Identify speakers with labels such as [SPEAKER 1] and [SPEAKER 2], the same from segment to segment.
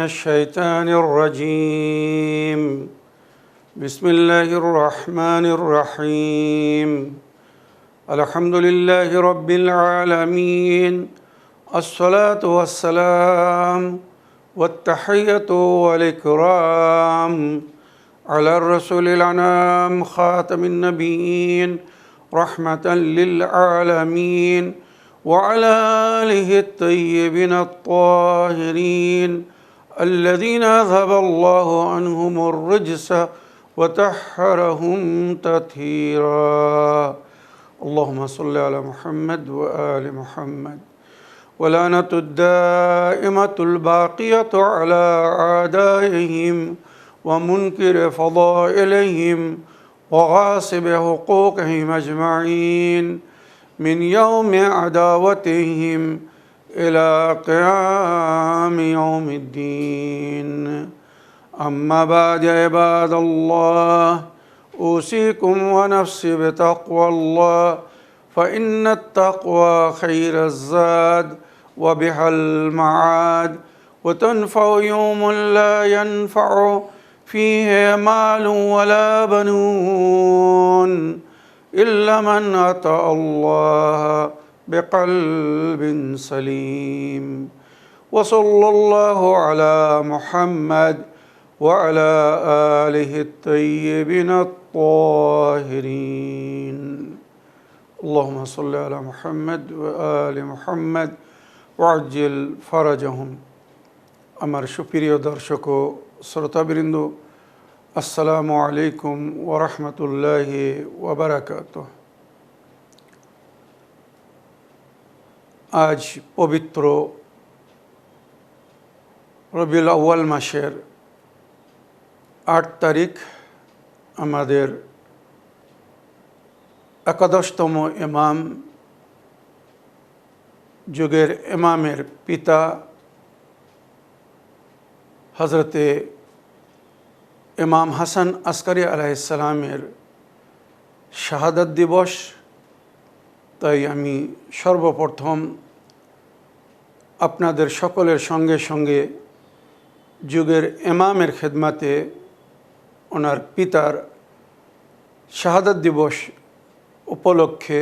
[SPEAKER 1] الشيطان الرجيم بسم الله الرحمن الرحيم الحمد لله رب العالمين الصلاة والسلام والتحية والإكرام على الرسول الأنام خاتم النبيين رحمة للعالمين وعلى آله الطيبين الطاهرين الذين أذهب الله عنهم الرجس وطهرهم تطهيرا اللهم صل على محمد وآل محمد ولعنة الدائمة الباقية على أعدائهم ومنكر فضائلهم وغاصب حقوقهم أجمعين من يوم عداوتهم إلى قيام يوم الدين أما بعد عباد الله أوصيكم ونفسي بتقوى الله فإن التقوى خير الزاد وبها المعاد وتنفع يوم لا ينفع فيه مال ولا بنون إلا من أتى الله بقلب سليم وصلى الله على محمد وعلى آله الطيبين الطاهرين اللهم صل على محمد وآل محمد وعجل فرجهم আমার সুপ্রিয় দর্শক ও শ্রোতাবৃন্দ আসসালামু আলাইকুম ওয়া রাহমাতুল্লাহি ওয়া বারাকাতুহু। আজ পবিত্র রবিউল আউয়াল মাসের ৮ তারিখ আমাদের একাদশতম ইমাম যুগের ইমামের পিতা হযরতে ইমাম হাসান আসকারী আলাইহিস সালামের শাহাদাত দিবস। তাই আমি সর্বপ্রথম আপনাদের সকলের সঙ্গে সঙ্গে যুগের ইমামের খেদমাতে ওনার পিতার শাহাদাত দিবস উপলক্ষে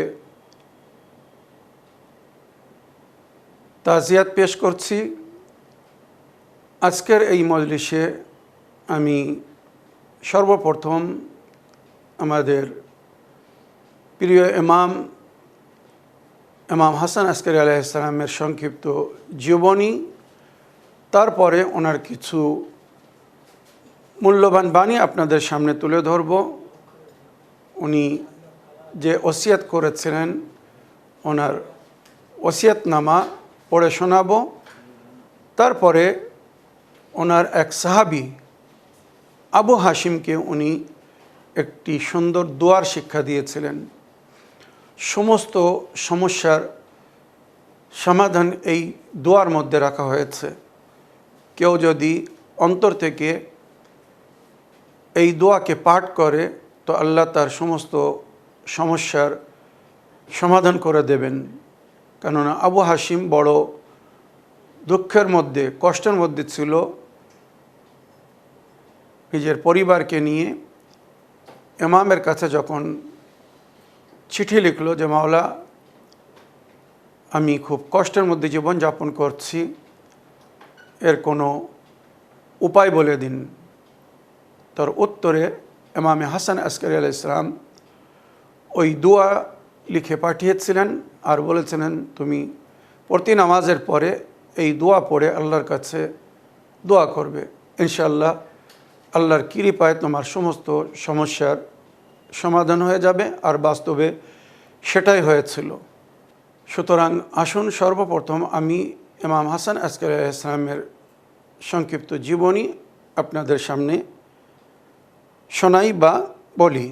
[SPEAKER 1] তাজিয়াত পেশ করছি। আজকের এই মজলিসে আমি সর্বপ্রথম আমাদের প্রিয় ইমাম হাসান আসকারী আলাইহিস সালামের সংক্ষিপ্ত জীবনী, তারপরে ওনার কিছু মূল্যবান বাণী আপনাদের সামনে তুলে ধরব। উনি যে ওসিয়ত করেছিলেন ওনার ওসিয়তনামা পড়ে শোনাব। তারপরে ওনার এক সাহাবী আবু হাশিমকে উনি একটি সুন্দর দোয়ার শিক্ষা দিয়েছিলেন। সমস্ত সমস্যার সমাধান এই দোয়ার মধ্যে রাখা হয়েছে। কেউ যদি অন্তর থেকে এই দোয়াকে পাঠ করে তো আল্লাহ তার সমস্ত সমস্যার সমাধান করে দেবেন। কেননা আবু হাশিম বড় দুঃখের মধ্যে, কষ্টের মধ্যে ছিল। নিজের পরিবারকে নিয়ে ইমামের কাছে যখন চিঠি লিখলো যে মাওলা, আমি খুব কষ্টের মধ্যে জীবনযাপন করছি, এর কোনো উপায় বলে দিন। তার উত্তরে ইমাম হাসান আসকারী আলাইহিস সালাম ওই দোয়া লিখে পাঠিয়েছিলেন আর বলেছিলেন, তুমি প্রতি নামাজের পরে এই দোয়া পড়ে আল্লাহর কাছে দোয়া করবে, ইনশাআল্লাহ আল্লাহর কৃপায় তোমার সমস্ত সমস্যার সমাধান হয়ে যাবে। আর বাস্তবে সেটাই হয়েছিল। সুতরাং আসুন সর্বপ্রথম আমি ইমাম হাসান আসকারী আলাইহিস সালামের সংক্ষিপ্ত জীবনী আপনাদের সামনে শোনাই বা বলি।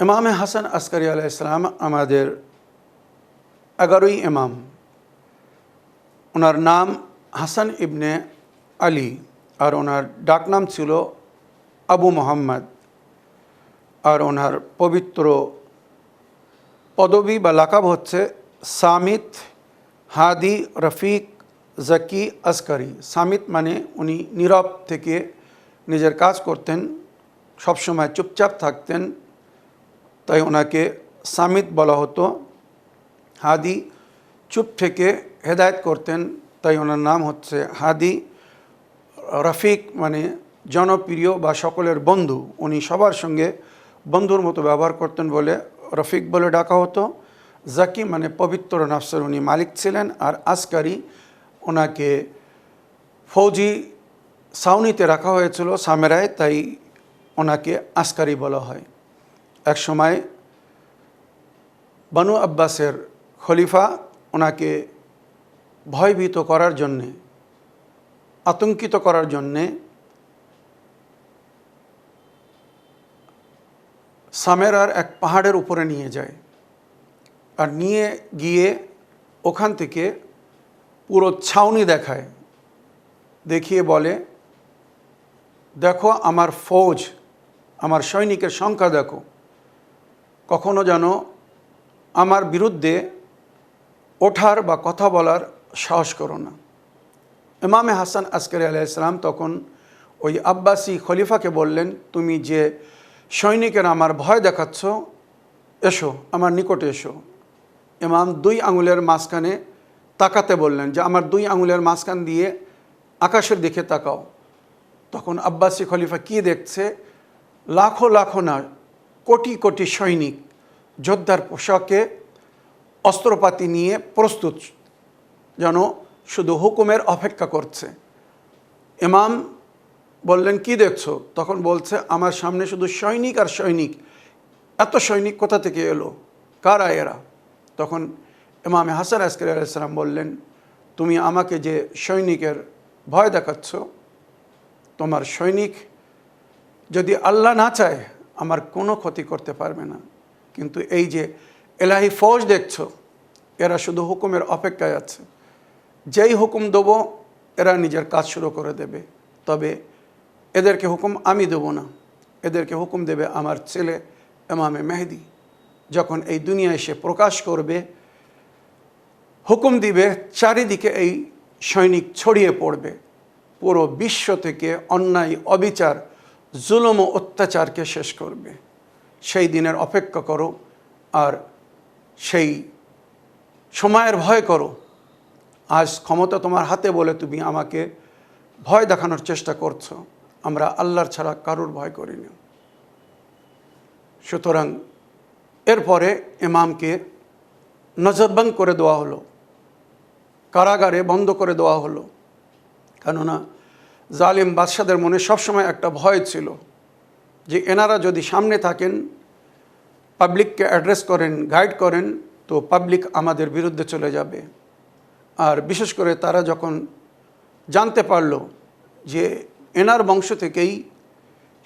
[SPEAKER 1] ইমাম হাসান আসকারী আলাইহিস সালাম আমাদের 11ই ইমাম। ওনার নাম হাসান ইবনে আলী আর ওনার ডাকনাম ছিল আবু মোহাম্মদ। আর ওনার পবিত্র পদবী বা লাকাব হচ্ছে সামিত, হাদি, রফিক, জাকি আসকারি। সামিত মানে উনি নীরব থেকে নিজের কাজ করতেন, সবসময় চুপচাপ থাকতেন, তাই ওনাকে সামিত বলা হতো। হাদি চুপ থেকে হেদায়েত করতেন, তাই ওনার নাম হচ্ছে হাদি। রফিক মানে জনপ্রিয় বা সকলের বন্ধু, উনি সবার সঙ্গে বন্ধুর মতো ব্যবহার করতেন বলে রফিক বলে ডাকা হতো। জাকি মানে পবিত্র নফসের উনি মালিক ছিলেন। আর আসকারি, ওনাকে ফৌজি ছাউনিতে রাখা হয়েছিল সামেরায়, তাই ওনাকে আসকারি বলা হয়। এক সময় বানু আব্বাসের খলিফা ওনাকে ভয়ভীত করার জন্যে, আতঙ্কিত করার জন্যে সামেরার এক পাহাড়ের উপরে নিয়ে যায়। আর নিয়ে গিয়ে ওখান থেকে পুরো ছাউনি দেখায়, দেখিয়ে বলে, দেখো আমার ফৌজ, আমার সৈনিকের সংখ্যা দেখো, কখনো যেন আমার বিরুদ্ধে ওঠার বা কথা বলার সাহস করো না। ইমামে হাসান আসকারি আলাইহিস সালাম তখন ওই আব্বাসী খলিফাকে বললেন, তুমি যে সৈনিকের আমার ভয় দেখাচ্ছ, এসো আমার নিকটে এসো। ইমাম 2 আঙুলের মাঝখানে তাকাতে বললেন, যে আমার 2 আঙুলের মাঝখান দিয়ে আকাশের দিকে তাকাও। তখন আব্বাসী খলিফা কি দেখছে, লাখো লাখো না কোটি কোটি সৈনিক যোদ্ধার পোশাকে অস্ত্রপাতি নিয়ে প্রস্তুত, যেন শুধু হুকুমের অপেক্ষা করছে। ইমাম বললেন, কি দেখছো? তখন বলছে, আমার সামনে শুধু সৈনিক আর সৈনিক। এত সৈনিক কোথা থেকে এলো, কারা এরা? তখন ইমামে হাসান আসকারি আলাইহিস সালাম বললেন, তুমি আমাকে যে সৈনিকের ভয় দেখাচ্ছ, তোমার সৈনিক যদি আল্লাহ না চায় আমার কোনো ক্ষতি করতে পারবে না, কিন্তু এই যে এলাহি ফৌজ দেখছো, এরা শুধু হুকুমের অপেক্ষায় আছে। যেই হুকুম দেবো এরা নিজের কাজ শুরু করে দেবে, তবে এদেরকে হুকুম আমি দেব না, এদেরকে হুকুম দেবে আমার ছেলে ইমামে মেহেদি। যখন এই দুনিয়ায় এসে প্রকাশ করবে, হুকুম দিবে, চারিদিকে এই সৈনিক ছড়িয়ে পড়বে, পুরো বিশ্ব থেকে অন্যায়, অবিচার, জুলুম ও অত্যাচারকে শেষ করবে। সেই দিনের অপেক্ষা করো আর সেই সময়ের ভয় করো। আজ ক্ষমতা তোমার হাতে বলে তুমি আমাকে ভয় দেখানোর চেষ্টা করছো, আমরা আল্লাহর ছাড়া কারোর ভয় করি না। সুতরাং এরপরে ইমামকে নজরবন্দ করে দেওয়া হলো, কারাগারে বন্ধ করে দেওয়া হলো। কেননা জালিম বাদশাদের মনে সবসময় একটা ভয় ছিল যে এনারা যদি সামনে থাকেন, পাবলিককে অ্যাড্রেস করেন, গাইড করেন, তো পাবলিক আমাদের বিরুদ্ধে চলে যাবে। আর বিশেষ করে তারা যখন জানতে পারল যে এনার বংশ থেকেই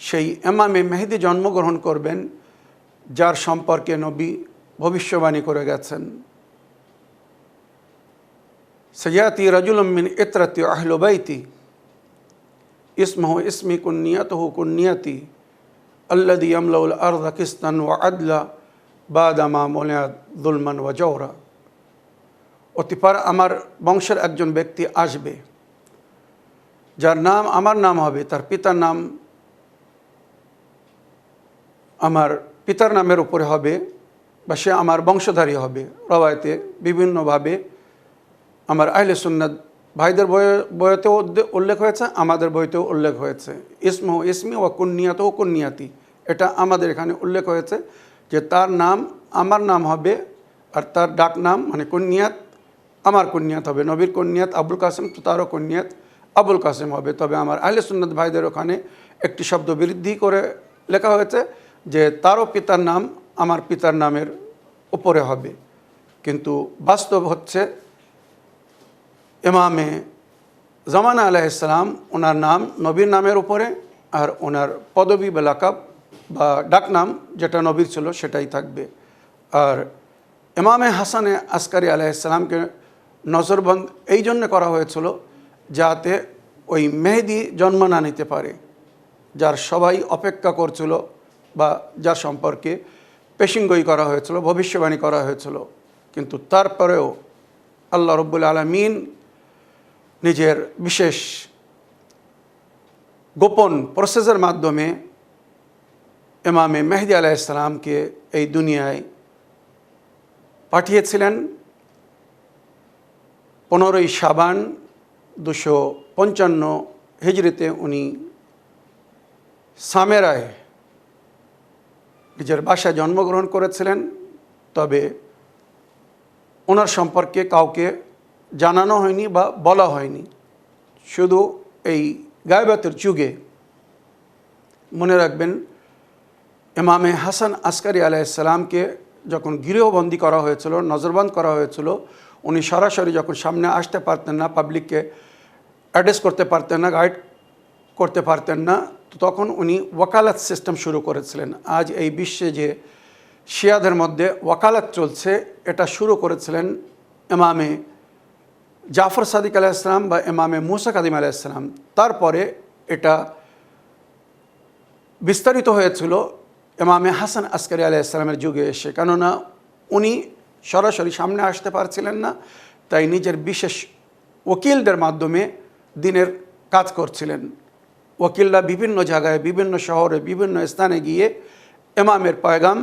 [SPEAKER 1] সেই ইমামে মেহেদি জন্মগ্রহণ করবেন, যার সম্পর্কে নবী ভবিষ্যবাণী করে গেছেন, সায়াতি রাজুলুম মিন ইতরাতি আহলি বাইতি ইসমহু ইসমি কুন্নিয়াতুহু কুন্নিয়াতি আল্লাযী ইয়ামলাউল আরযা কিসতান ওয়া আদলা বাদা মা মুলিয়া যুলমান ওয়া জাওরা। অতঃপর আমার বংশের একজন ব্যক্তি আসবে, যার নাম আমার নাম হবে, তার পিতার নাম আমার পিতার নামের উপরে হবে, বা সে আমার বংশধারী হবে। রওয়ায়েতে বিভিন্নভাবে আমার আহলে সুন্নাত ভাইদের বইতেও উল্লেখ হয়েছে, আমাদের বইতেও উল্লেখ হয়েছে। ইসমহু ইসমি ওয়া কুন্নিয়াতুহু কুন্নিয়াতি, এটা আমাদের এখানে উল্লেখ হয়েছে যে তার নাম আমার নাম হবে, আর তার ডাক নাম মানে কুন্নিয়াত আমার কুন্নিয়াত হবে। নবীর কুন্নিয়াত আবুল কাসেম, তো তারও কুন্নিয়াত আবুল কাসেম হবে। তবে আমার আহলে সুন্নাত ভাইদের ওখানে একটি শব্দ বৃদ্ধি করে লেখা হয়েছে যে তারও পিতার নাম আমার পিতার নামের উপরে হবে। কিন্তু বাস্তব হচ্ছে ইমামে জামানা আলাইহিস সালাম, ওনার নাম নবীর নামের উপরে, আর ওনার পদবী বা লাকাব বা ডাকনাম যেটা নবীর ছিল সেটাই থাকবে। আর ইমামে হাসানে আসকারি আলাইহিস সালামকে নজরবন্দ এই জন্য করা হয়েছিল যাতে ওই মেহেদি জন্ম না নিতে পারে, যার সবাই অপেক্ষা করছিল বা যার সম্পর্কে পেশিনগোই করা হয়েছিল, ভবিষ্যবাণী করা হয়েছিল। কিন্তু তারপরেও আল্লাহ রব্বুল আলামিন নিজের বিশেষ গোপন প্রসেসের মাধ্যমে ইমামে মেহেদী আলাইহিস সালামকে এই দুনিয়ায় পাঠিয়েছিলেন। 15ই শাবান 255 হিজরিতে উনি সামেরায় নিজের বাসায় জন্মগ্রহণ করেছিলেন। তবে ওনার সম্পর্কে কাউকে জানানো হয়নি বা বলা হয়নি। শুধু এই গায়বাতের যুগে মনে রাখবেন, ইমামে হাসান আসকারী আলাইহিস সালামকে যখন গৃহবন্দী করা হয়েছিল, নজরবন্দ করা হয়েছিল, উনি সরাসরি যখন সামনে আসতে পারতেন না, পাবলিককে অ্যাড্রেস করতে পারতেন না, গাইড করতে পারতেন না, তো তখন উনি ওয়াকালাত সিস্টেম শুরু করেছিলেন। আজ এই বিশ্বে যে শিয়াদের মধ্যে ওয়াকালাত চলছে, এটা শুরু করেছিলেন ইমামে জাফর সাদিক আলাইহিস সালাম বা ইমামে মুসা কাদিম আলাইহিস সালাম। তারপরে এটা বিস্তারিত হয়েছিল ইমামে হাসান আসকারী আলাইহিস সালামের যুগে এসে। কেননা উনি সরাসরি সামনে আসতে পারছিলেন না, তাই নিজের বিশেষ ওকিলদের মাধ্যমে দিনের কাজ করছিলেন। ওকিলরা বিভিন্ন জায়গায়, বিভিন্ন শহরে, বিভিন্ন স্থানে গিয়ে ইমামের পয়গাম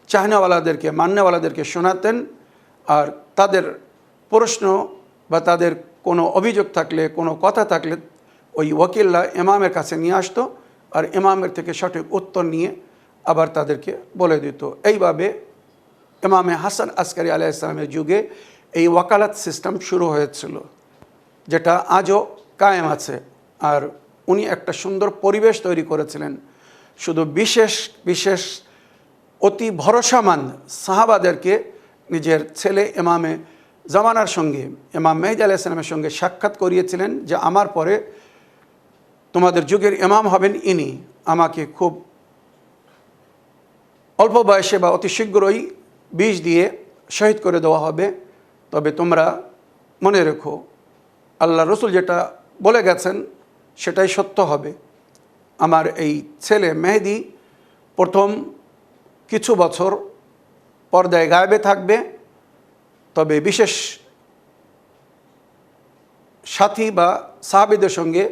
[SPEAKER 1] চাহনেওয়ালাদেরকে, মান্যওয়ালাদেরকে শোনাতেন। আর তাদের প্রশ্ন বা তাদের কোনো অভিযোগ থাকলে, কোনো কথা থাকলে ওই ওকিলরা ইমামের কাছে নিয়ে আসতো, আর ইমামের থেকে সঠিক উত্তর নিয়ে আবার তাদেরকে বলে দিত। এইভাবে ইমামে হাসান আসকারী আলাইহিস সালামের যুগে এই ওয়াকালাত সিস্টেম শুরু হয়েছিল, যেটা আজও কায়েম আছে। আর উনি একটা সুন্দর পরিবেশ তৈরি করেছিলেন। শুধু বিশেষ বিশেষ অতি ভরসামান সাহাবাদেরকে নিজের ছেলে ইমামে জামানার সঙ্গে, ইমাম মেহেদী আলাইহিস সালামের সঙ্গে সাক্ষাৎ করিয়েছিলেন যে আমার পরে তোমাদের যুগের ইমাম হবেন ইনি। আমাকে খুব অল্প বয়সে বা অতি শীঘ্রই বিষ দিয়ে শহীদ করে দেওয়া হবে। তবে তোমরা মনে রেখো, আল্লাহ রসুল যেটা বলে গেছেন সেটাই সত্য হবে। আমার এই ছেলে মেহেদী প্রথম কিছু বছর পর্দায় গায়েবে থাকবে, তবে বিশেষ সাথী বা সাহাবীদের সঙ্গে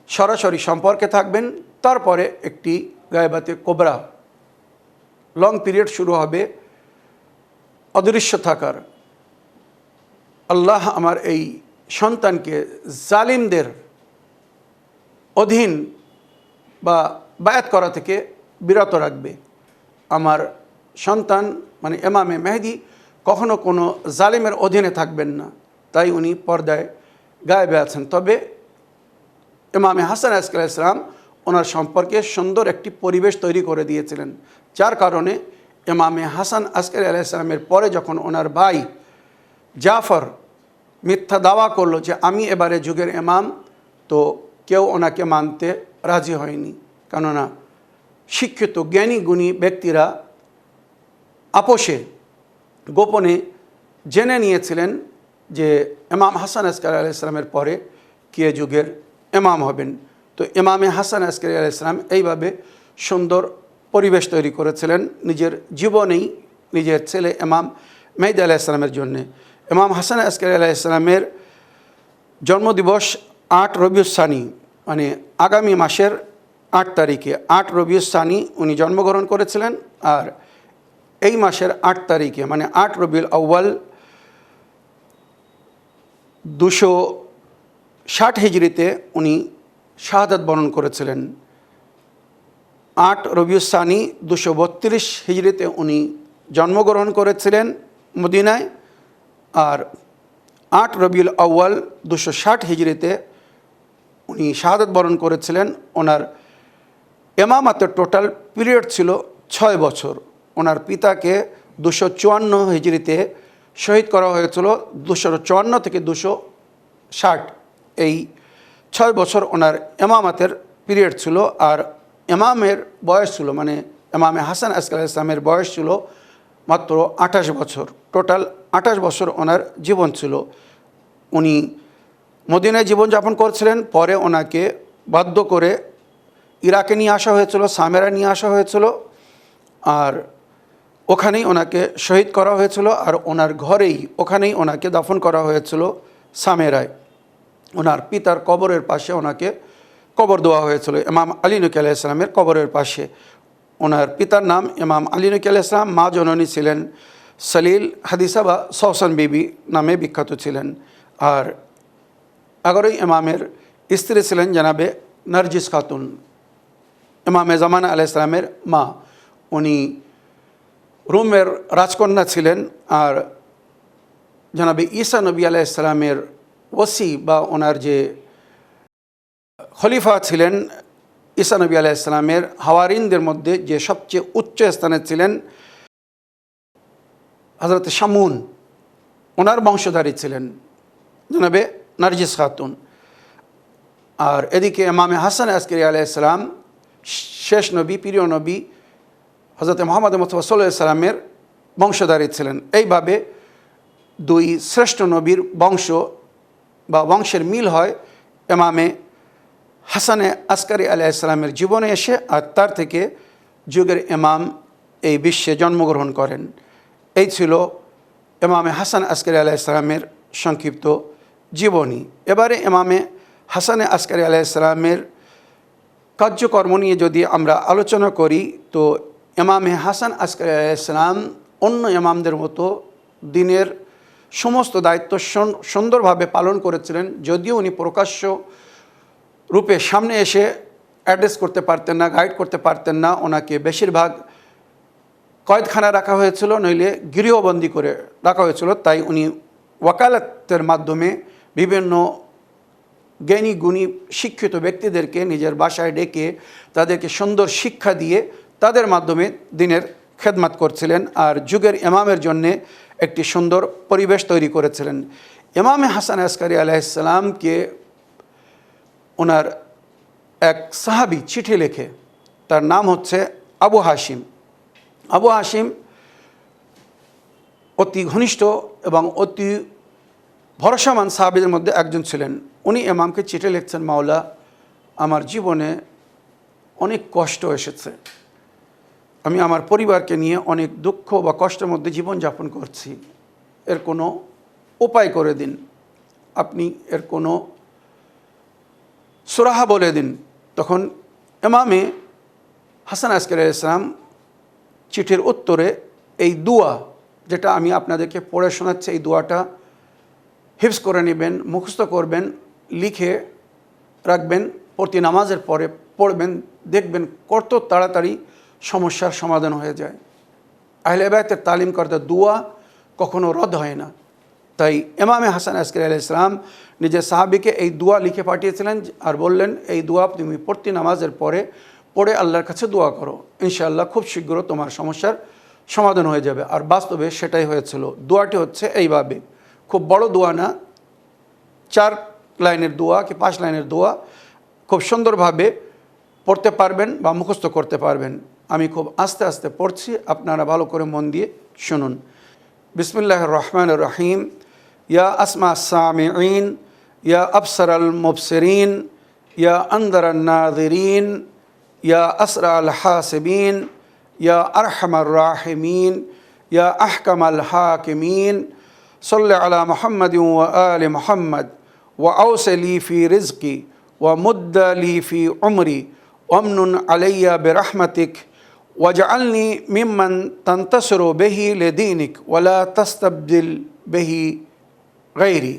[SPEAKER 1] সরাসরি সম্পর্কে থাকবেন। তারপরে একটি গায়েবাতে কোবরা, লং পিরিয়ড শুরু হবে অদৃশ্য থাকার। আল্লাহ আমার এই সন্তানকে জালিমদের অধীন বা বায়াত করা থেকে বিরত রাখবে। আমার সন্তান মানে ইমামে মেহেদী কখনো কোনো জালিমের অধীনে থাকবেন না, তাই উনি পর্দায় গায়েবে আছেন। তবে ইমামে হাসান আসকারী আলাইহিস সালাম ওনার সম্পর্কে সুন্দর একটি পরিবেশ তৈরি করে দিয়েছিলেন, যার কারণে ইমামে হাসান আসকারী আলাইহিস সালামের পরে যখন ওনার ভাই জাফর মিথ্যা দাওয়া করলো যে আমি এবারে যুগের ইমাম, তো কেউ ওনাকে মানতে রাজি হয়নি। কেননা শিক্ষিত জ্ঞানী গুণী ব্যক্তিরা আপোষে গোপনে জেনে নিয়েছিলেন যে ইমাম হাসান আসকারী আলাইহিস সালামের পরে কে যুগের ইমাম হবেন। তো ইমামে হাসান আসকারী আলাইহিস সালাম এইভাবে সুন্দর পরিবেশ তৈরি করেছিলেন নিজের জীবনেই, নিজের ছেলে ইমাম মেহেদী আলাইহিস সালামের জন্যে। ইমাম হাসান আসকারী আলাইহিস সালামের জন্মদিবস 8 রবিউল সানি, মানে আগামী মাসের 8 তারিখে 8 রবিউল সানি উনি জন্মগ্রহণ করেছিলেন। আর এই মাসের 8 তারিখে মানে 8 রবিউল আউয়াল 260 হিজরিতে উনি শাহাদাত বরণ করেছিলেন। 8 রবিউল সানি 232 হিজরিতে উনি জন্মগ্রহণ করেছিলেন মদিনায়। আর 8 রবিউল আউয়াল 260 হিজরিতে উনি শাহাদাত বরণ করেছিলেন। ওনার ইমামাতের টোটাল পিরিয়ড ছিল 6 বছর। ওনার পিতাকে 254 হিজরিতে শহীদ করা হয়েছিল, 254 থেকে 260, এই 6 বছর ওনার ইমামাতের পিরিয়ড ছিল। আর ইমামের বয়স ছিল, মানে ইমামে হাসান আসকারী আলাইহিস সালামের বয়স ছিল মাত্র 28 বছর। টোটাল 28 বছর ওনার জীবন ছিল। উনি মদিনায় জীবনযাপন করছিলেন। পরে ওনাকে বাধ্য করে ইরাকে নিয়ে আসা হয়েছিল, সামেরা নিয়ে আসা হয়েছিল, আর ওখানেই ওনাকে শহীদ করা হয়েছিল। আর ওনার ঘরেই ওখানেই ওনাকে দাফন করা হয়েছিল সামেরায়। ওনার পিতার কবরের পাশে ওনাকে কবর দেওয়া হয়েছিল, ইমাম আলী নকি আলাইহিস সালামের কবরের পাশে। ওনার পিতার নাম ইমাম আলী নকি আলাইহিস সালাম, মা জননী ছিলেন সলিল হাদিসা বা সওসান বিবি নামে বিখ্যাত ছিলেন। আর 11 ইমামের স্ত্রী ছিলেন জানাবে নার্জিস খাতুন, ইমামে জামানা আলাইহিস সালামের মা। উনি রোমের রাজকন্যা ছিলেন। আর জানাবে ঈসা নবী আলাইহিস সালামের ওসি বা ওনার যে খলিফা ছিলেন, ঈসা নবী আলাইহিস সালামের হাওয়ারিনদের মধ্যে যে সবচেয়ে উচ্চ স্থানে ছিলেন হযরত শামুন, ওনার বংশধারী ছিলেন জানাবে নার্জিস খাতুন। আর এদিকে ইমামে হাসান আসকারী আলাইহিস সালাম শেষ নবী, প্রিয় নবী হযরত মুহাম্মদ মুস্তাফা সাল্লাল্লাহু আলাইহি সাল্লামের বংশধারী ছিলেন। এইভাবে দুই শ্রেষ্ঠ নবীর বংশ বা বংশের মিল হয় ইমামে হাসানে আসকারী আলাইহিস সালামের জীবনে এসে, আর তার থেকে যুগের ইমাম এই বিশ্বে জন্মগ্রহণ করেন। এই ছিল ইমামে হাসান আসকারী আলাইহিস সালামের সংক্ষিপ্ত জীবনী। এবারে ইমামে হাসানে আসকারী আলাইহিস সালামের কার্যকর্ম নিয়ে যদি আমরা আলোচনা করি, তো ইমামে হাসান আসকারী আলাইহিস সালাম অন্য ইমামদের মতো দিনের সমস্ত দায়িত্ব সুন্দরভাবে পালন করেছিলেন। যদিও উনি প্রকাশ্য রূপে সামনে এসে অ্যাড্রেস করতে পারতেন না, গাইড করতে পারতেন না, ওনাকে বেশিরভাগ কয়েদখানায় রাখা হয়েছিল, নইলে গৃহবন্দী করে রাখা হয়েছিল। তাই উনি ওয়াকালাতের মাধ্যমে বিভিন্ন জ্ঞানী গুণী শিক্ষিত ব্যক্তিদেরকে নিজের বাসায় ডেকে তাদেরকে সুন্দর শিক্ষা দিয়ে তাদের মাধ্যমে দিনের খেদমত করছিলেন, আর যুগের ইমামের জন্যে একটি সুন্দর পরিবেশ তৈরি করেছিলেন। ইমামে হাসান আসকারী আলাইহিস সালামকে ওনার এক সাহাবী চিঠি লেখে, তার নাম হচ্ছে আবু হাশিম। আবু হাশিম অতি ঘনিষ্ঠ এবং অতি ভরসামান সাহাবীদের মধ্যে একজন ছিলেন। উনি ইমামকে চিঠি লিখছেন, মাওলা, আমার জীবনে অনেক কষ্ট এসেছে, আমি আমার পরিবারকে নিয়ে অনেক দুঃখ বা কষ্টের মধ্যে জীবনযাপন করছি, এর কোনো উপায় করে দিন, আপনি এর কোনো সুরাহা বলে দিন। তখন ইমামে হাসান আসকারী আলাইহিস সালাম চিঠির উত্তরে এই দোয়া, যেটা আমি আপনাদেরকে পড়ে শোনাচ্ছি, এই দোয়াটা হিফজ করে নেবেন, মুখস্থ করবেন, লিখে রাখবেন, প্রতি নামাজের পরে পড়বেন, দেখবেন কত তাড়াতাড়ি সমস্যার সমাধান হয়ে যায়। আহলে বায়তের তালিম করতে দোয়া কখনো রদ হয় না। তাই ইমামে হাসান আসকারী আলাইহিস সালাম নিজের সাহাবীকে এই দোয়া লিখে পাঠিয়েছিলেন আর বললেন, এই দোয়া তুমি প্রতি নামাজের পরে পড়ে আল্লাহর কাছে দোয়া করো, ইনশাআল্লাহ খুব শীঘ্র তোমার সমস্যার সমাধান হয়ে যাবে। আর বাস্তবে সেটাই হয়েছিল। দোয়াটি হচ্ছে এইভাবে, খুব বড় দোয়া না, 4 লাইনের দোয়া কি 5 লাইনের দোয়া, খুব সুন্দরভাবে পড়তে পারবেন বা মুখস্থ করতে পারবেন। আমি খুব আস্তে আস্তে পড়ছি, আপনারা ভালো করে মন দিয়ে শুনুন। বিসমিল্লাহির রহমানির রহিম। ইয়া আসমা সামিঈন, ইয়া আবসারাল মুবসিরিন, ইয়া আনদারান নাযিরিন, ইয়া আসরাল হাসিবিন, ইয়া আরহামার রাহিমিন, ইয়া আহকামাল হাকিমিন, সাল্লি আলা মুহাম্মাদিন ওয়া আলি মুহাম্মদ, ওয়া আওসিলি ফি রিজকি, ওয়া মুদ্দালি ফি উমরি, ওয়ামনুন আলাইয়া বিরহমাতিক, ওয়াজআলনি মিম্মান তানতাসিরু বিহি লিদীনিক, ওয়ালা তাস্তাবদিল বিহি গায়রি।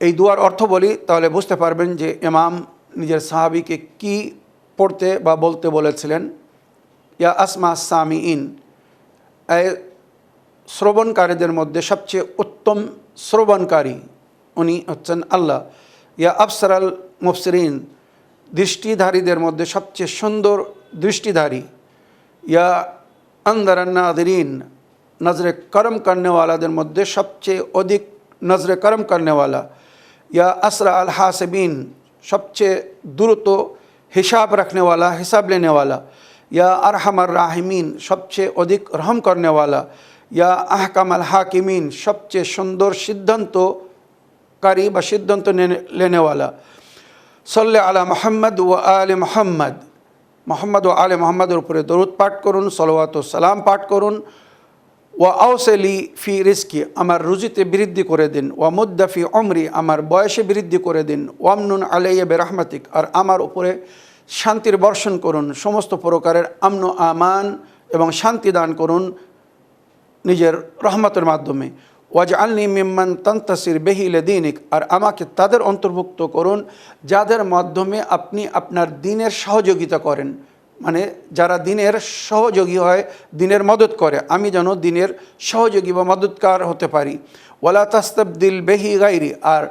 [SPEAKER 1] এই দুয়ার অর্থ বলি, তাহলে বুঝতে পারবেন যে ইমাম নিজের সাহাবীকে কি পড়তে বা বলতে বলেছিলেন। ইয়া আসমা সামিঈন, এই শ্রবণকারীদের মধ্যে সবচেয়ে উত্তম শ্রবণকারী উনি হচ্ছেন আল্লাহ। ইয়া আবসারাল মুবসিরিন, দৃষ্টিধারীদের মধ্যে সবচেয়ে সুন্দর দৃষ্টিধারী। ইয়া আনদারান নাযিরিন, নজরে করম করনেওয়ালাদের মধ্যে সবচেয়ে অধিক নজরে করম করনেওয়ালা। ইয়া আসরা আল হাসিবিন, সবচেয়ে দ্রুত হিসাব रखनेवाला, हिसाब लेने वाला। या अरहमर राहिमीन, সবচেয়ে অধিক রহম করনেওয়ালা। या আহকাম আল হাকিমিন, সবচেয়ে সুন্দর সিদ্ধান্তকারী বা সিদ্ধান্ত লেনেওয়ালা। সল্লে আলা মুহাম্মদ ও আলে মুহাম্মদ, মোহাম্মদ ও আলে মুহাম্মদের উপরে দরুদ পাঠ করুন, সলাওয়াত ও সালাম পাঠ করুন। ওয়া আওসেলি ফি রিজকি, আমার রুজিতে বৃদ্ধি করে দিন। ওয়া মুদ্দাফি অমরি, আমার বয়সে বৃদ্ধি করে দিন। ওয়ামনুন আলাইয়া বেরহমাতিক, আর আমার উপরে শান্তির বর্ষণ করুন, সমস্ত প্রকারের আমন আমান এবং শান্তি দান করুন নিজের রহমতের মাধ্যমে। ওয়াজআলনি মিম্মান তানতাসির বিহি লিদীনিক, আর আমাকে তাদের অন্তর্ভুক্ত করুন যাদের মাধ্যমে আপনি আপনার দ্বীনের সহযোগিতা করেন, মানে যারা দ্বীনের সহযোগী হয়, দ্বীনের মদত করে, আমি যেন দ্বীনের সহযোগী বা মদতকার হতে পারি। ওয়ালা তাস্তাবদিল বিহি গায়রি, আর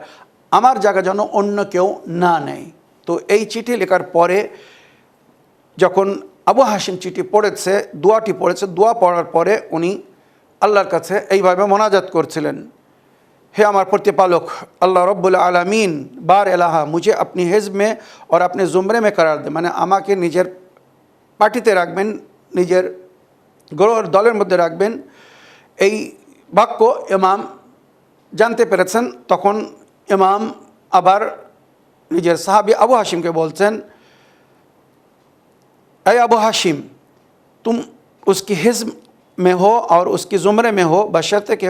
[SPEAKER 1] আমার জায়গা যেন অন্য কেউ না নেয়। তো এই চিঠি লেখার পরে যখন আবু হাশিম চিঠি পড়েছে, দোয়াটি পড়েছে, দোয়া পড়ার পরে উনি আল্লাহর কাছে এইভাবে মোনাজাত করছিলেন, হে আমার প্রতিপালক আল্লাহ রব্বুল আলামিন, বার এলাহা মুঝে আপনি হিজব মে और अपने जुमरे में करार दे, মানে আমাকে নিজের পার্টিতে রাখবেন, নিজের গ্রহের দলের মধ্যে রাখবেন। এই বাক্য ইমাম জানতে পেরেছেন। তখন ইমাম আবার নিজের সাহাবী আবু হাশিমকে বলছেন, ऐ अबू हाशिम, तुम उसकी हिज़्ब में हो और उसकी ज़ुमरे में हो, बशर्ते कि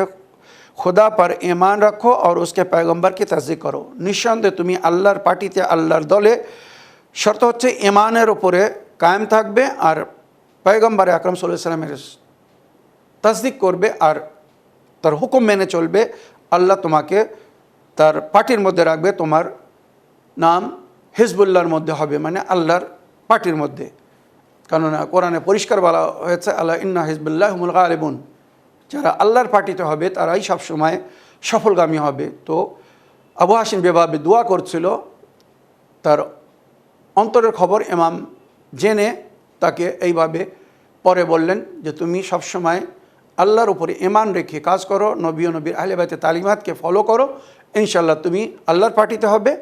[SPEAKER 1] खुदा पर ईमान रखो और उसके पैगम्बर की तस्दीक करो। निस्संदेहे তুমি আল্লাহর পার্টিতে, আল্লাহর দলে, শর্ত হচ্ছে ঈমানের উপরে কায়েম থাকবে আর পয়গম্বর আকরাম সাল্লাল্লাহু আলাইহি ওয়াসাল্লামের তসদিক করবে আর তার হুকুম মেনে চলবে। আল্লাহ তোমাকে তার পার্টির মধ্যে রাখবে, তোমার নাম হিজবুল্লাহর মধ্যে হবে, মানে আল্লাহর পার্টির মধ্যে। কেননা কোরআনে পরিষ্কার বলা হয়েছে, আল্লাহ ইন্না হিজবুল্লাহ হুমুল গালিবুন, যারা আল্লাহর পার্টিতে হবে তারাই সবসময় সফলগামী হবে। তো আবু হাশিম যেভাবে দোয়া করছিল, তার অন্তরের খবর ইমাম জেনে তাকে এইভাবে পরে বললেন যে তুমি সবসময় আল্লাহর উপরে ঈমান রেখে কাজ করো, নবী ও নবীর আহলে বাইতের তালিমাতকে ফলো করো, ইনশাআল্লাহ তুমি আল্লাহর পার্টিতে হবে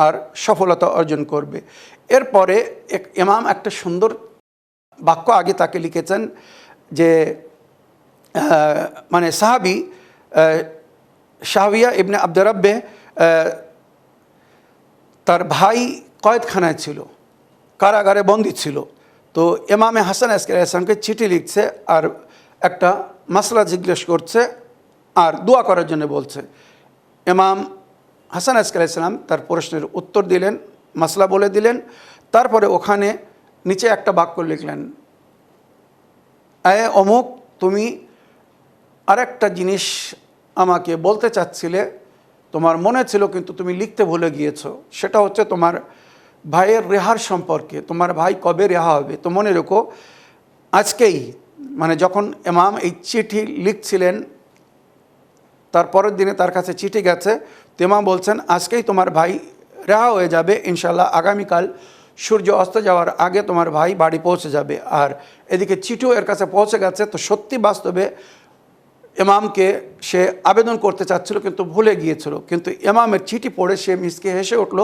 [SPEAKER 1] আর সফলতা অর্জন করবে। এরপরে ইমাম একটা সুন্দর বাক্য আগে তাকে লিখেছেন যে মানে সাহাবী শাহওয়িয়া ইবনে আব্দুর রাব্বে, তার ভাই কয়েদখানায় ছিল, কারাগারে বন্দী ছিল। তো ইমামে হাসান আসকারী আলাইহিস সালামকে চিঠি লিখছে আর একটা মাসলা জিজ্ঞেস করছে আর দোয়া করার জন্য বলছে। ইমাম হাসান আসকারী আলাইহিস সালাম তার প্রশ্নের উত্তর দিলেন, মাসলা বলে দিলেন। তারপরে ওখানে নিচে একটা বাক্য লিখলেন, এ অমুক, তুমি আরেকটা জিনিস আমাকে বলতে চাচ্ছিলে, তোমার মনে ছিল কিন্তু তুমি লিখতে ভুলে গিয়েছো, সেটা হচ্ছে তোমার ভাইয়ের রেহার সম্পর্কে। তোমার ভাই কবে রেহা হবে? তো মনে রেখো আজকেই, মানে যখন ইমাম এই চিঠি লিখছিলেন তার পরের দিনে তার কাছে চিঠি গেছে, তো ইমাম বলছেন আজকেই তোমার ভাই রেহা হয়ে যাবে ইনশাল্লাহ, আগামীকাল সূর্য অস্ত যাওয়ার আগে তোমার ভাই বাড়ি পৌঁছে যাবে। আর এদিকে চিঠিও এর কাছে পৌঁছে গেছে। তো সত্যি বাস্তবে ইমামকে সে আবেদন করতে চাচ্ছিল কিন্তু ভুলে গিয়েছিল, কিন্তু ইমামের চিঠি পড়ে সে মিসকে হেসে উঠল।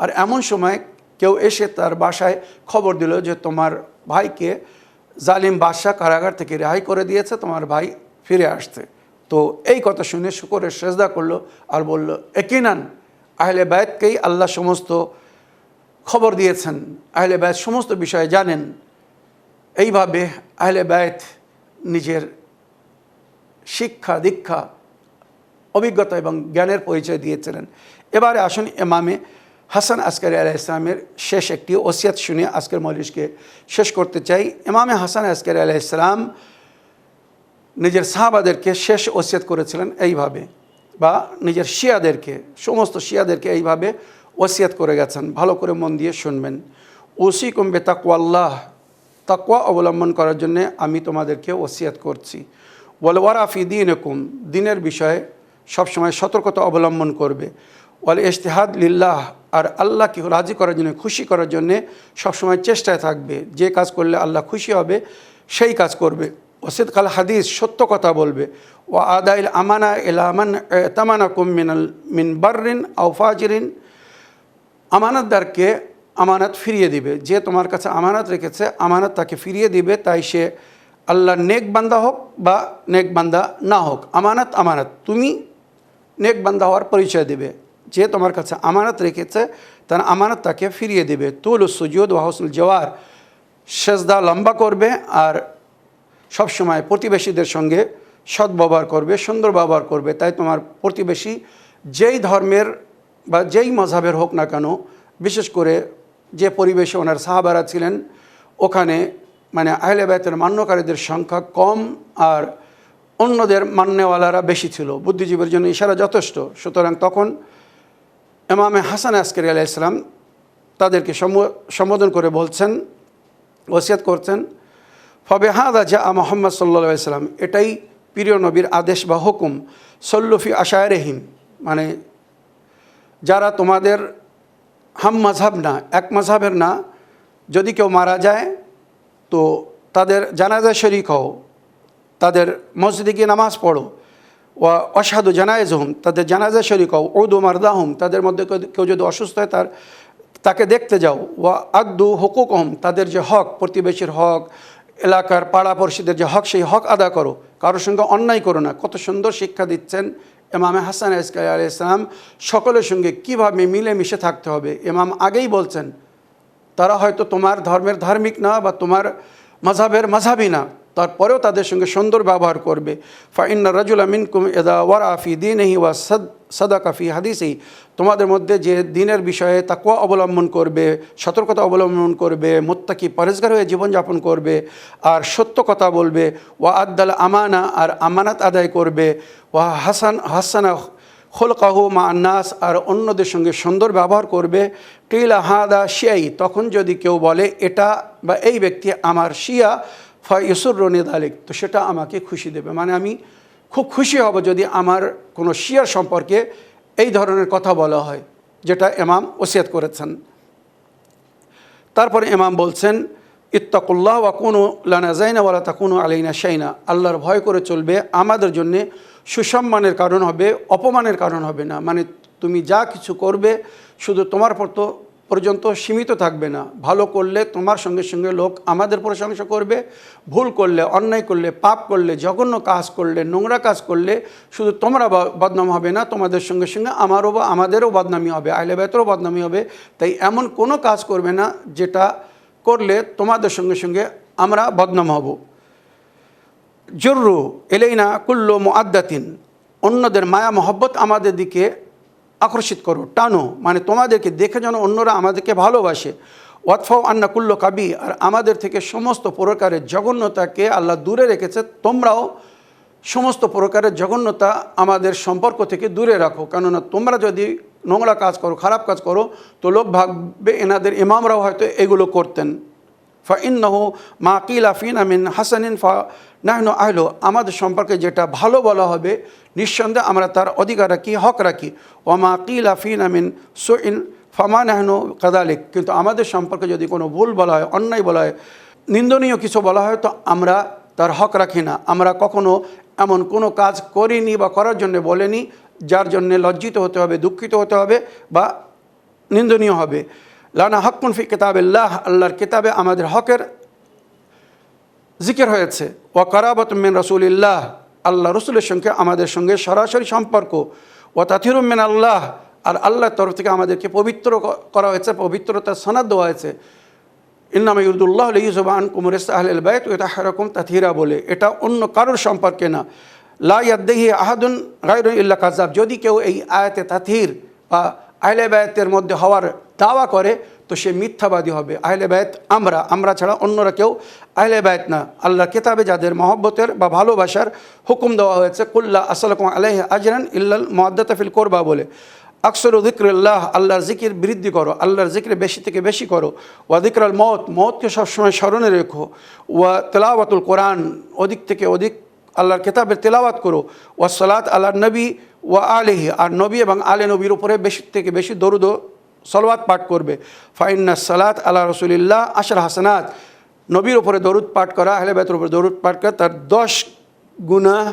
[SPEAKER 1] আর এমন সময় কেউ এসে তার বাসায় খবর দিল যে তোমার ভাইকে জালিম বাদশাহ কারাগার থেকে রেহাই করে দিয়েছে, তোমার ভাই ফিরে আসছে। তো এই কথা শুনে শুকরের সেজদা করলো আর বলল, ইয়াকিনান আহলে বাইতকেই আল্লাহ সমস্ত খবর দিয়েছেন, আহলে বাইত সমস্ত বিষয়ে জানেন। এইভাবে আহলে বাইত নিজের শিক্ষা দীক্ষা অভিজ্ঞতা এবং জ্ঞানের পরিচয় দিয়েছিলেন। এবারে আসুন ইমামে হাসান আসকারী আলাইহিস সালামের শেষ একটি ওসিয়ত শুনে আজকের মজলিসকে শেষ করতে চাই। ইমামে হাসান আসকারী আলাইহিস সালাম নিজের সাহাবাদেরকে শেষ ওসিয়ত করেছিলেন এইভাবে, বা নিজের শিয়াদেরকে, সমস্ত শিয়াদেরকে এইভাবে ওসিয়ত করে গেছেন। ভালো করে মন দিয়ে শুনবেন। ওসিকুম বিতাকওয়াল্লাহ, তাকওয়া অবলম্বন করার জন্য আমি তোমাদেরকে ওসিয়ত করছি। ওয়াল ওয়ারা ফি দীনিকুম, দ্বীনের বিষয়ে সবসময় সতর্কতা অবলম্বন করবে। ওয়াল ইজতিহাদ লিল্লাহ, আর আল্লাহকে রাজি করার জন্য, খুশি করার জন্যে সবসময় চেষ্টায় থাকবে। যে কাজ করলে আল্লাহ খুশি হবে সেই কাজ করবে। ওয়াসিদকাল হাদিস, সত্য কথা বলবে। ওয়া আদাইল আমানা ইলা মান তামানাকুম মিন বাররিন আও ফাজিরিন, আমানতদারকে আমানত ফিরিয়ে দিবে। যে তোমার কাছে আমানত রেখেছে আমানত তাকে ফিরিয়ে দিবে, তাই সে আল্লাহর নেক বান্দা হোক বা নেক বান্দা না হোক। আমানত আমানত, তুমি নেক বান্দা হওয়ার পরিচয় দেবে। যে তোমার কাছে আমানত রেখেছে তার আমানত তাকে ফিরিয়ে দেবে। তুলুস সুজুদ ওয়া হুসনুল জওয়ার, সেজদা লম্বা করবে আর সবসময় প্রতিবেশীদের সঙ্গে সৎ ব্যবহার করবে, সুন্দর ব্যবহার করবে। তাই তোমার প্রতিবেশী যেই ধর্মের বা যেই মযহাবের হোক না কেন, বিশেষ করে যে পরিবেশে ওনার সাহাবারা ছিলেন, ওখানে মানে আহলে বাইতের মান্যকারীদের সংখ্যা কম আর অন্যদের মান্যওয়ালারা বেশি ছিল। বুদ্ধিজীবীর জন্য ইশারা যথেষ্ট। সুতরাং তখন ইমামে হাসান আসকারী আলাইহিস সালাম তাদেরকে সম্বোধন করে বলছেন, ওসিয়ত করছেন, ফবিহাদা যা মুহাম্মদ সাল্লাল্লাহু আলাইহি সাল্লাম, এটাই প্রিয় নবীর আদেশ বা হুকুম। সল্লুফি আশায়রিহিম, মানে যারা তোমাদের হাম মাযহাব না, এক মাযহাবের না, যদি কেউ মারা যায় তো তাদের জানাজায় শরীক হও, তাদের মসজিদে গিয়ে নামাজ পড়ো। ওয়া আশহাদু জানায়েজহুম, তাদের জানাজায় শরীক হও। উদু মারদাহুম, তাদের মধ্যে কেউ যদি অসুস্থ হয় তাকে দেখতে যাও। ওয়া আদু হুকুকহুম, তাদের যে হক, প্রতিবেশীর হক, এলাকার পাড়া পড়শিদের যে হক, সেই হক আদা করো, কারোর সঙ্গে অন্যায় করো না। কত সুন্দর শিক্ষা দিচ্ছেন ইমামে হাসান আসকারী আলাইহিস সালাম, সকলের সঙ্গে কীভাবে মিলেমিশে থাকতে হবে। ইমাম আগেই বলছেন, তারা হয়তো তোমার ধর্মের ধার্মিক না বা তোমার মাযহাবের মাযহাবী না, তারপরেও তাদের সঙ্গে সুন্দর ব্যবহার করবে। ফাইন্না রাজুলা মিনকুম ইযা ওয়ারা ফি দীনিহি ওয়া সাদাকা ফি হাদিসিহি, তোমাদের মধ্যে যে দিনের বিষয়ে তাকওয়া অবলম্বন করবে, সতর্কতা অবলম্বন করবে, মুত্তাকি পরেজগার হয়ে জীবনযাপন করবে, আর সত্য কথা বলবে, ওয়া আদ্দাল আমানা, আর আমানাত আদায় করবে, ওয়া হাসানা খুলকাহু মা আন্নাস, আর অন্যদের সঙ্গে সুন্দর ব্যবহার করবে। কিলা হাদা শিয়াই, তখন যদি কেউ বলে এটা বা এই ব্যক্তি আমার শিয়া, ফাইসুররনি যালিক, তো সেটা আমাকে খুশি দেবে, মানে আমি খুব খুশি হব যদি আমার কোনো শিয়ার সম্পর্কে এই ধরনের কথা বলা হয়, যেটা ইমাম ওসিয়ত করেছেন। তারপরে ইমাম বলছেন, ইত্তাকুল্লাহ ওয়া কুনু লানা যায়না ওয়া লা তাকুনু আলাইনা শাইনা, আল্লাহর ভয় করে চলবে, আমাদের জন্যে সুসম্মানের কারণ হবে, অপমানের কারণ হবে না। মানে তুমি যা কিছু করবে শুধু তোমার পর্যন্ত সীমিত থাকবে না। ভালো করলে তোমার সঙ্গে সঙ্গে লোক আমাদের প্রশংসা করবে, ভুল করলে, অন্যায় করলে, পাপ করলে, জঘন্য কাজ করলে, নোংরা কাজ করলে শুধু তোমরা বদনাম হবে না, তোমাদের সঙ্গে সঙ্গে আমাদেরও বদনামি হবে, আহলে বাইতেরও বদনামি হবে। তাই এমন কোনো কাজ করবে না যেটা করলে তোমাদের সঙ্গে সঙ্গে আমরা বদনাম হব। জুররু এলাইনা কুল্লু মুআদ্দাতিন, অন্যদের মায়া মহব্বত আমাদের দিকে আকর্ষিত করো, টানো, মানে তোমাদেরকে দেখে যেন অন্যরা আমাদেরকে ভালোবাসে। ওয়াতফাও আন্না কুল্লু কাবি, আর আমাদের থেকে সমস্ত প্রকারের জঘন্যতাকে আল্লাহ দূরে রেখেছে, তোমরাও সমস্ত প্রকারের জঘন্যতা আমাদের সম্পর্ক থেকে দূরে রাখো। কেননা তোমরা যদি নোংরা কাজ করো, খারাপ কাজ করো, তো লোক ভাববে এনাদের ইমামরাও হয়তো এগুলো করতেন। ফাইন্নাহু মা কিলা ফিনা মিন হাসানিন ফানাহনু আহলু, আমাদের সম্পর্কে যেটা ভালো বলা হবে নিঃসন্দেহে আমরা তার অধিকার রাখি, হক রাখি। ওয়া মা কিলা ফিনা মিন সুইন ফামা নাহনু কাযালিক, কিন্তু আমাদের সম্পর্কে যদি কোনো ভুল বলা হয়, অন্যায় বলা হয়, নিন্দনীয় কিছু বলা হয়, তো আমরা তার হক রাখি না। আমরা কখনো এমন কোনো কাজ করিনি বা করার জন্য বলেনি যার জন্যে লজ্জিত হতে হবে, দুঃখিত হতে হবে বা নিন্দনীয় হবে। লানা হকুন ফি কিতাবিল্লাহ, আল্লাহর কিতাবে আমাদের হকের জিকির হয়েছে। ওয়া কারাবাতুম মিন রাসূলিল্লাহ, আল্লাহ রসুলের সঙ্গে আমাদের সঙ্গে সরাসরি সম্পর্ক। ওয়া তাথিরুম মিন আল্লাহ, আর আল্লাহর তরফ থেকে আমাদেরকে পবিত্র করা হয়েছে, পবিত্রতার সনদ দেওয়া হয়েছে। ইন্নামা ইউরিদুল্লাহু লিইয়ুযহিবা আনকুম রিজসা আহলিল বাইত ওয়া ইতাহহিরাকুম তাথহীরা বলে, এটা অন্য কারোর সম্পর্কে না। লা ইয়াদহি আহাদুন গায়রু ইল্লা কাযাব, যদি কেউ এই আয়াতে তাথহীর বা আহলে বাইতের মধ্যে হওয়ার দাওয়া করে তো সে মিথ্যাবাদী হবে। আহলে বাইত আমরা ছাড়া অন্যরা কেউ আহলে বাইত না। আল্লাহর কিতাবে যাদের মহব্বতের বা ভালোবাসার হুকুম দেওয়া হয়েছে, কুল্লা আসসালাকুম আলাইহি আজরান ইল্লাল মুআদ্দাতা ফিল কুরবা বলে, আকসরু যিকরিল্লাহ, আল্লাহর জিকির বৃদ্ধি করো, আল্লাহর জিকির বেশি থেকে বেশি করো। ওয়া যিকরাল মওতকে সবসময় স্মরণে রেখো। ওয়া তিলাওয়াতুল কোরআন, অধিক থেকে অধিক আল্লাহর কিতাবের তেলাওয়াত করো। ওয়া সালাত আলার নবী ওয়া আলিহি, আর নবী এবং আলে নবীর উপরে বেশি থেকে বেশি দরুদ ও সলাওয়াত পাঠ করবে। ফাইন্না সালাত আলা রাসূলিল্লাহ আশর হাসানাত, নবীর উপরে দরুদ পাঠ করা, আহলে বাইতের উপরে দরুদ পাঠ করা, তার 10 গুনাহ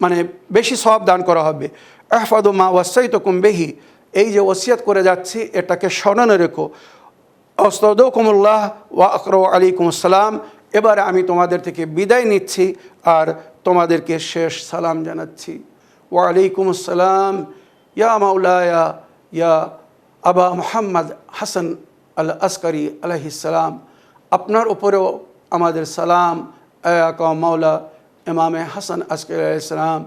[SPEAKER 1] মানে বেশি সওয়াব দান করা হবে। আহফাদু মা ওয়াসাইতুকুম বিহি, এই যে ওসিয়ত করে যাচ্ছি এটাকে স্মরণে রেখো। আস্তাউদুকুমুল্লাহ ওয়া আকরাউ আলাইকুম আসসালাম, এবারে আমি তোমাদের থেকে বিদায় নিচ্ছি আর তোমাদেরকে শেষ সালাম জানাচ্ছি। ওয়া আলাইকুম আসসালাম ইয়া মাওলায়া ইয়া আবা মুহাম্মদ হাসান আল আসকারী আলাইহিস সালাম, আপনার উপরেও আমাদের সালাম, আকা মাওলা ইমামে হাসান আসকারী আলাইহিস সালাম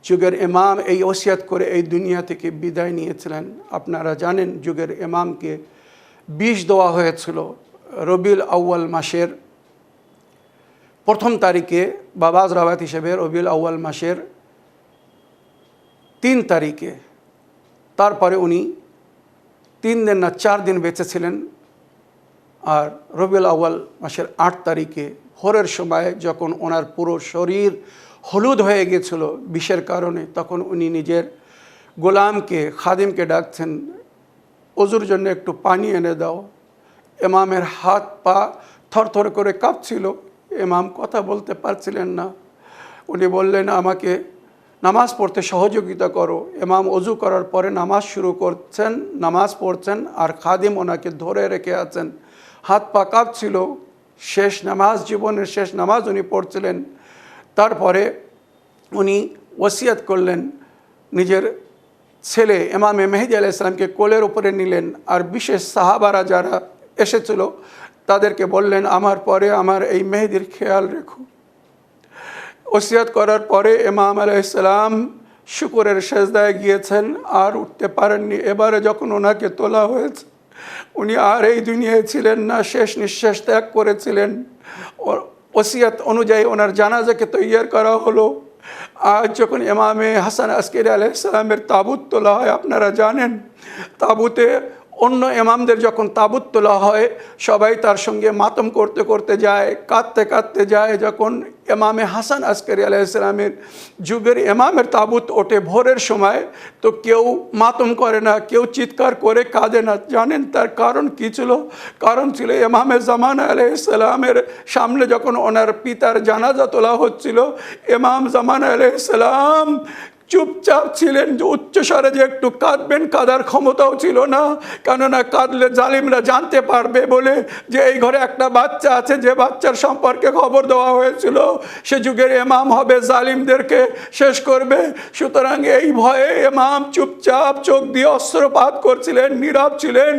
[SPEAKER 1] যুগের ইমাম এই ওসিয়ত করে এই দুনিয়া থেকে বিদায় নিয়েছিলেন। আপনারা জানেন যুগের ইমামকে বিষ দেওয়া হয়েছিল রবিউল আউয়াল মাসের প্রথম তারিখে, বাবাজ রাওয়াত হিসেবে রবিউল আউয়াল মাসের 3 তারিখে। তারপরে উনি 3 দিন না 4 দিন বেঁচে ছিলেন। আর রবিউল আউয়াল মাসের 8 তারিখে ভোরের সময় যখন ওনার পুরো শরীর হলুদ হয়ে গেছিল বিষের কারণে, তখন উনি নিজের গোলামকে খাদিমকে ডাকছেন, ওজুর জন্য একটু পানি এনে দাও। ইমামের হাত পা থরথর করে কাঁপছিল, ইমাম কথা বলতে পারছিলেন না। উনি বললেন, আমাকে নামাজ পড়তে সহযোগিতা করো। ইমাম ওজু করার পরে নামাজ শুরু করছেন, নামাজ পড়ছেন, আর খাদিম ওনাকে ধরে রেখে আছেন। হাত পা কাঁপছিল, শেষ নামাজ, জীবনের শেষ নামাজ উনি পড়ছিলেন। তারপরে উনি ওসিয়ত করলেন, নিজের ছেলে ইমামে মেহেদী আলাইহিস সালামকে কোলের উপরে নিলেন, আর বিশেষ সাহাবারা যারা এসেছিল তাদেরকে বললেন, আমার পরে আমার এই মেহেদির খেয়াল রেখো। ওসিয়ত করার পরে ইমাম আলাইহিস সালাম শুকরের সেজদায় গিয়েছেন, আর উঠতে পারেননি। এবারে যখন ওনাকে তোলা হয়েছে, উনি আর এই দুনিয়ায় ছিলেন না, শেষ নিঃশ্বাস ত্যাগ করেছিলেন। ওসিয়ত অনুযায়ী ওনার জানাজাকে তৈয়ার করা হলো। আজ যখন ইমামে হাসান আসকারী আলাইহিস সালামের তাবুত তোলা হয়, আপনারা জানেন তাবুতে অন্য ইমামদের যখন তাবুত তোলা হয় সবাই তার সঙ্গে মাতম করতে করতে যায়, কাঁদতে কাঁদতে যায়। যখন ইমামে হাসান আসকারী আলাইহিস সালামের যুগের ইমামের তাবুত ওঠে ভোরের সময়, তো কেউ মাতম করে না, কেউ চিৎকার করে কাঁদে না। জানেন তার কারণ কী ছিল? কারণ ছিল ইমামে জামানা আলাইহিস সালামের সামনে যখন ওনার পিতার জানাজা তোলা হচ্ছিল, ইমাম জামানা আলাইহিস সালাম চুপচাপ ছিলেন। যে উচ্চস্বরে যে একটু কাঁদবেন, কাঁদার ক্ষমতাও ছিল না, কেননা কাঁদলে জালিমরা জানতে পারবে বলে যে এই ঘরে একটা বাচ্চা আছে, যে বাচ্চার সম্পর্কে খবর দেওয়া হয়েছিল সে যুগের ইমাম হবে, জালিমদেরকে শেষ করবে। সুতরাং এই ভয়ে ইমাম চুপচাপ চোখ দিয়ে অস্ত্রপাত করছিলেন, নীরব ছিলেন,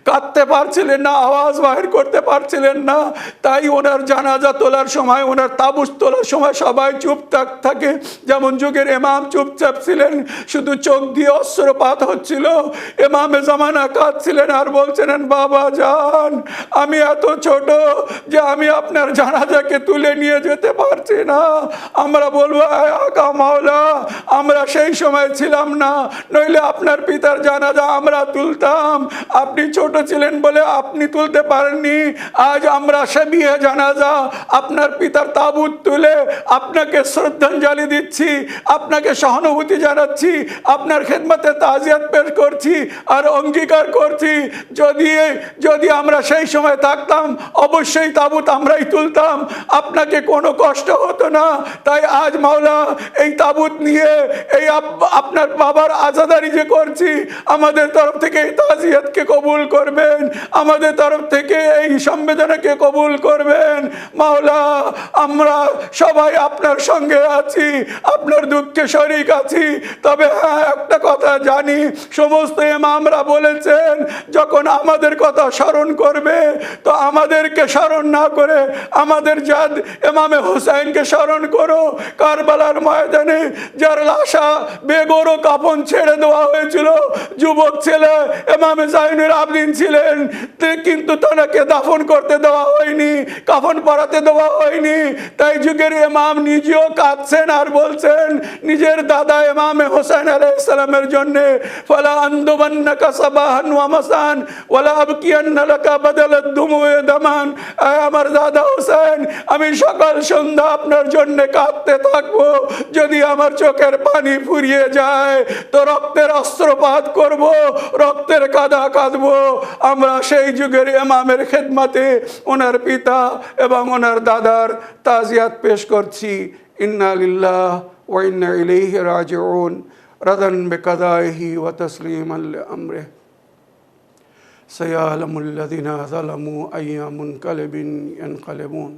[SPEAKER 1] কাঁদতে পারছিলেন না, আওয়াজ বাহির করতে পারছিলেন না। তাই ওনার জানাজা তোলার সময়, ওনার তাবুত তোলার সময় সবাই চুপ থাকে, যেমন যুগের ইমাম চুপচাপ ছিলেন, শুধু চোখ দিয়ে অস্ত্রপাত হচ্ছিল। ইমামে জামানা কাঁদছিলেন আর বলছিলেন, বাবা জান, আমি এত ছোট যে আমি আপনার জানাজাকে তুলে নিয়ে যেতে পারছি না। আমরা বলবো, আকা মাওলা, আমরা সেই সময় ছিলাম না, নইলে আপনার পিতার জানাজা আমরা তুলতাম। আপনি ছোট ছিলেন বলে আপনি তুলতে পারেননি। আজ আমরা শাবিয়ে জানাজা আপনার পিতার তাবুত তুলে আপনাকে শ্রদ্ধাঞ্জলি দিচ্ছি, আপনাকে সহানুভূতি জানাচ্ছি, আপনার খেদমতে তাজিয়াত পেশ করছি, আর অঙ্গীকার করছি যদি আমরা সেই সময় থাকতাম অবশ্যই তাবুত আমরাই তুলতাম, আপনাকে কোনো কষ্ট হতো না। তাই আজ মাওলা এই তাবুত নিয়ে এই আপনার বাবার আজাদারি যে করছি, আমাদের তরফ থেকে এই তাজিয়াতকে কবুল করবেন, আমাদের তরফ থেকে এই সম্বেদনাকে কবুল করবেন। মাওলা, আমরা সবাই আপনার সঙ্গে আছি, আপনার দুঃখে শরীক আছি। তবে হ্যাঁ, একটা কথা জানি, সমস্ত ইমামরা বলেছেন যখন আমাদের কথা স্মরণ করবে তো আমাদেরকে স্মরণ না করে আমাদের জাদ ইমামে হুসাইনকে স্মরণ করো। কারবালার ময়দানে যার লাশা বেগরো কাফন ছেড়ে দেওয়া হয়েছিল, যুবক ছেলে ইমামে জাইনুল আবদিন ছিলেন, কিন্তু তাকে দাফন করতে দেওয়া হয়নি, কাফন পরাতে দেওয়া হয়নি। তাই যুগের ইমাম নিজেও কাঁদছেন আর বলছেন নিজের দাদা ইমামে হোসেন আলাইহিস সালামের জন্য, ফালা আনদুবান্নাকা সাবাহান ওয়া মাসান ওয়ালা আবকিয়ান্না লাকা বাদালাদ দুমুয়ে দামান। আমার দাদা হোসেন, আমি সকাল সন্ধ্যা আপনার জন্য কাঁদতে থাকবো। যদি আমার চোখের পানি ফুরিয়ে যায় তো রক্তের অস্ত্রপাত করব, রক্তের কাদা কাঁদবো। আমরা সেই যুগের ইমামের খেদমতে ওনার পিতা এবং ওনার দাদার তাজিয়াত পেশ করছি। ইন্না লিল্লাহ ওয়া ইন্না ইলাইহি রাজিউন, রাদান বিকাদাইহি ওয়া তাসলিমান লিআমরিহি। সায়ালামুল লাযিনা যালামু আইয়া মুনকালিবিন ইয়ানকালিবুন।